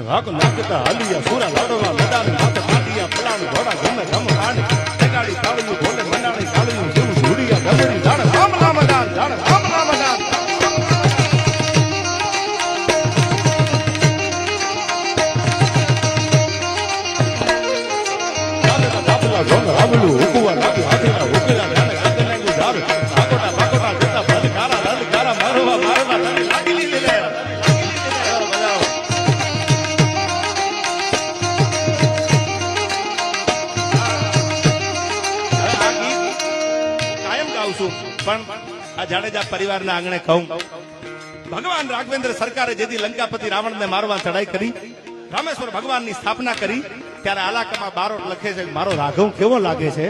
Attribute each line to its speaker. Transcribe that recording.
Speaker 1: રાખ નાખતા હાલિયા સુરા લાડવા મેદાન માથે પાટિયા પડાણ ઘોડા ગમે ગમ કાંડ ટેકાડી કાળું ભોલે મંડાણી કાળું જેવું ધૂડિયા ગમેડી જાણ રામ નામ દાન જાણ રામ નામ દાન રામલું ઉકવા નાખી હાથીના ઉકેલા જાણે ગગનાંગુ ધાર બાકોટા બાકોટા જતા ભલ કારા રલ કારા મારવા મારવા તને લાગી લીધે કાયમ ગાઉં છું પણ આ જાડેજા પરિવારના આંગણે કહું ભગવાન રાઘવેન્દ્ર સરકારે જેથી લંકાપતિ રાવણને મારવા ચડાઈ કરી રામેશ્વર ભગવાનની સ્થાપના કરી ત્યારે આલાકામાં બારોટ લખે છે મારો રાઘવ કેવો લાગે છે